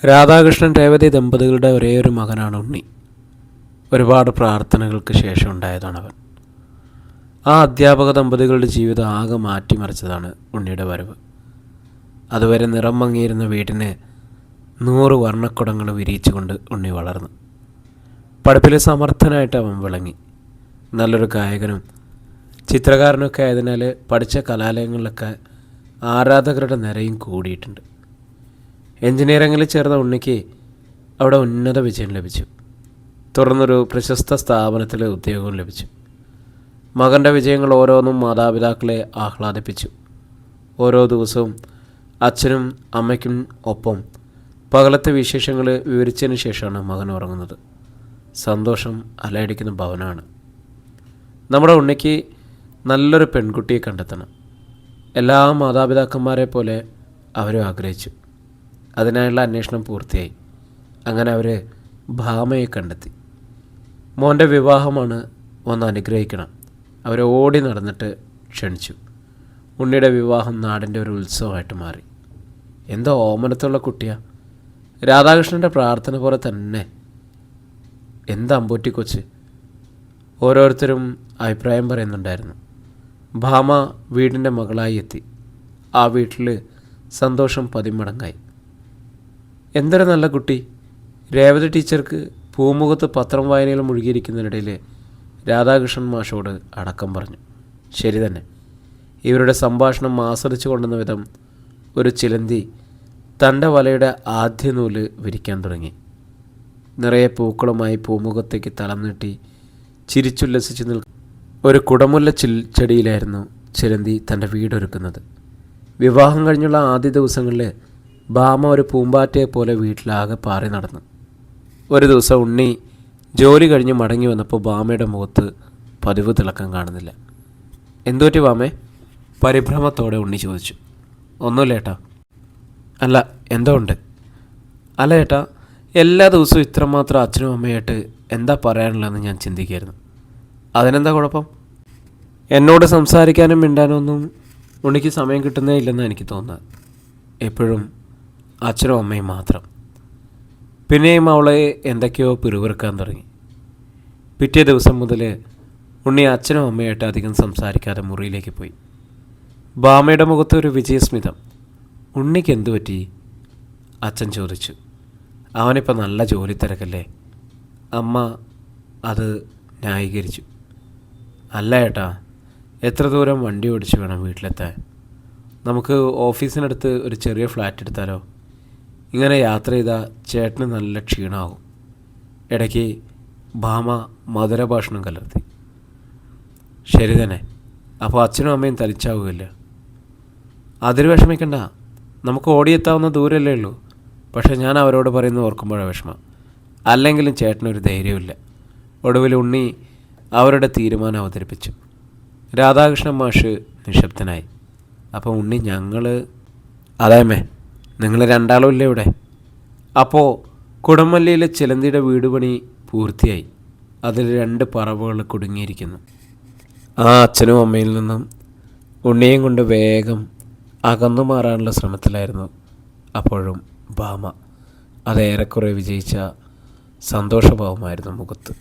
രാധാകൃഷ്ണൻ രേവതി ദമ്പതികളുടെ ഒരേയൊരു മകനാണ് ഉണ്ണി. ഒരുപാട് പ്രാർത്ഥനകൾക്ക് ശേഷം ഉണ്ടായതാണവൻ. ആ അധ്യാപക ദമ്പതികളുടെ ജീവിതം ആകെ മാറ്റിമറിച്ചതാണ് ഉണ്ണിയുടെ വരവ്. അതുവരെ നിറം മങ്ങിയിരുന്ന വീടിന് 100 വർണ്ണക്കുടങ്ങൾ വിരിയിച്ചുകൊണ്ട് ഉണ്ണി വളർന്നു. പഠിപ്പിൽ സമർത്ഥനായിട്ട് അവൻ വിളങ്ങി. നല്ലൊരു ഗായകനും ചിത്രകാരനൊക്കെ ആയതിനാൽ പഠിച്ച കലാലയങ്ങളിലൊക്കെ ആരാധകരുടെ നിരയും കൂടിയിട്ടുണ്ട്. എഞ്ചിനീയറിംഗിൽ ചേർന്ന ഉണ്ണിക്ക് അവിടെ ഉന്നത വിജയം ലഭിച്ചു. തുടർന്നൊരു പ്രശസ്ത സ്ഥാപനത്തിൽ ഉദ്യോഗവും ലഭിച്ചു. മകൻ്റെ വിജയങ്ങൾ ഓരോന്നും മാതാപിതാക്കളെ ആഹ്ലാദിപ്പിച്ചു. ഓരോ ദിവസവും അച്ഛനും അമ്മയ്ക്കും ഒപ്പം പകലത്തെ വിശേഷങ്ങൾ വിവരിച്ചതിന് ശേഷമാണ് മകൻ ഉറങ്ങുന്നത്. സന്തോഷം അലയടിക്കുന്ന ഭവനമാണ്. നമ്മുടെ ഉണ്ണിക്ക് നല്ലൊരു പെൺകുട്ടിയെ കണ്ടെത്തണം. എല്ലാ മാതാപിതാക്കന്മാരെ പോലെ അവരും ആഗ്രഹിച്ചു. അതിനായുള്ള അന്വേഷണം പൂർത്തിയായി. അങ്ങനെ അവർ ഭാമയെ കണ്ടെത്തി. മോൻ്റെ വിവാഹമാണ്, വന്ന് അനുഗ്രഹിക്കണം. അവരെ ഓടി നടന്നിട്ട് ക്ഷണിച്ചു. ഉണ്ണിയുടെ വിവാഹം നാടിൻ്റെ ഒരു ഉത്സവമായിട്ട് മാറി. എന്തോ ഓമനത്തുള്ള കുട്ടിയാ. രാധാകൃഷ്ണൻ്റെ പ്രാർത്ഥന പോലെ തന്നെ. എന്താ അമ്പൂറ്റി കൊച്ച്. ഓരോരുത്തരും അഭിപ്രായം പറയുന്നുണ്ടായിരുന്നു. ഭാമ വീടിൻ്റെ മകളായി എത്തി. ആ വീട്ടിൽ സന്തോഷം 10 മടങ്ങായി. എന്തൊരു നല്ല കുട്ടി. രേവതി ടീച്ചർക്ക് പൂമുഖത്ത് പത്രം വായനയിൽ മുഴുകിയിരിക്കുന്നതിനിടയിൽ രാധാകൃഷ്ണൻ മാഷോട് അടക്കം പറഞ്ഞു. ശരി തന്നെ. ഇവരുടെ സംഭാഷണം ആസ്വദിച്ചു കൊണ്ടുവന്ന വിധം ഒരു ചിലന്തി തൻ്റെ വലയുടെ ആദ്യ നൂല് വിരിക്കാൻ തുടങ്ങി. നിറയെ പൂക്കളുമായി പൂമുഖത്തേക്ക് തളം നീട്ടി ചിരിച്ചുല്ലസിച്ച് ഒരു കുടമുല്ല ചെടിയിലായിരുന്നു ചിലന്തി തൻ്റെ വീടൊരുക്കുന്നത്. വിവാഹം കഴിഞ്ഞുള്ള ആദ്യ ദിവസങ്ങളിൽ ഭാമ ഒരു പൂമ്പാറ്റയെ പോലെ വീട്ടിലാകെ പാറി നടന്നു. ഒരു ദിവസം ഉണ്ണി ജോലി കഴിഞ്ഞ് മടങ്ങി വന്നപ്പോൾ ഭാമയുടെ മുഖത്ത് പതിവ് തിളക്കം കാണുന്നില്ല. എന്തുപറ്റി ഭാമേ? പരിഭ്രമത്തോടെ ഉണ്ണി ചോദിച്ചു. ഒന്നുമില്ല ഏട്ടാ. അല്ല, എന്തോ ഉണ്ട്. അല്ല ഏട്ടാ, എല്ലാ ദിവസവും ഇത്രമാത്രം അച്ഛനും അമ്മയായിട്ട് എന്താ പറയാനുള്ളതെന്ന് ഞാൻ ചിന്തിക്കുകയായിരുന്നു. അതിനെന്താ കുഴപ്പം? എന്നോട് സംസാരിക്കാനും മിണ്ടാനും ഒന്നും ഉണ്ണിക്ക് സമയം കിട്ടുന്നേ ഇല്ലെന്നാണ് എനിക്ക് തോന്നുന്നത്. എപ്പോഴും അച്ഛനും അമ്മയും മാത്രം. പിന്നെയും അവളെ എന്തൊക്കെയോ പിറുവിറുക്കാൻ തുടങ്ങി. പിറ്റേ ദിവസം മുതൽ ഉണ്ണി അച്ഛനും അമ്മയായിട്ട് അധികം സംസാരിക്കാതെ മുറിയിലേക്ക് പോയി. ഭാമയുടെ മുഖത്ത് ഒരു വിജയസ്മിതം. ഉണ്ണിക്ക് എന്തു പറ്റി? അച്ഛൻ ചോദിച്ചു. അവനിപ്പോൾ നല്ല ജോലി തിരക്കല്ലേ? അമ്മ അത് ന്യായീകരിച്ചു. അല്ല ഏട്ടാ, എത്ര ദൂരം വണ്ടി ഓടിച്ച് വേണം വീട്ടിലെത്താൻ? നമുക്ക് ഓഫീസിനടുത്ത് ഒരു ചെറിയ ഫ്ലാറ്റ് എടുത്താലോ? ഇങ്ങനെ യാത്ര ചെയ്താൽ ചേട്ടന് നല്ല ക്ഷീണമാകും. ഇടയ്ക്ക് ഭാമ മധുരഭാഷണം കലർത്തി. ശരി തന്നെ. അപ്പോൾ അച്ഛനും അമ്മയും തനിച്ചാവുകയില്ല. അതിൽ വിഷമിക്കണ്ട. നമുക്ക് ഓടിയെത്താവുന്ന ദൂരമല്ലേ ഉള്ളൂ. പക്ഷേ ഞാൻ അവരോട് പറയുന്നത് ഓർക്കുമ്പോഴാണ് വിഷമം. അല്ലെങ്കിലും ചേട്ടനൊരു ധൈര്യമില്ല. ഒടുവിൽ ഉണ്ണി അവരുടെ തീരുമാനം അവതരിപ്പിച്ചു. രാധാകൃഷ്ണൻ മാഷ് നിശബ്ദനായി. അപ്പോൾ ഉണ്ണി, അതേമേ, നിങ്ങൾ രണ്ടാളും ഇല്ലേ ഇവിടെ? അപ്പോൾ കുടമല്ലിയിലെ ചിലന്തിയുടെ വീട് പണി പൂർത്തിയായി. അതിൽ 2 പറവകൾ കുടുങ്ങിയിരിക്കുന്നു. ആ അച്ഛനും അമ്മയിൽ നിന്നും ഉണ്ണിയും കൊണ്ട് വേഗം അകന്നു മാറാനുള്ള ശ്രമത്തിലായിരുന്നു അപ്പോഴും ഭാമ. അതേറെക്കുറെ വിജയിച്ച സന്തോഷഭാവമായിരുന്നു മുഖത്ത്.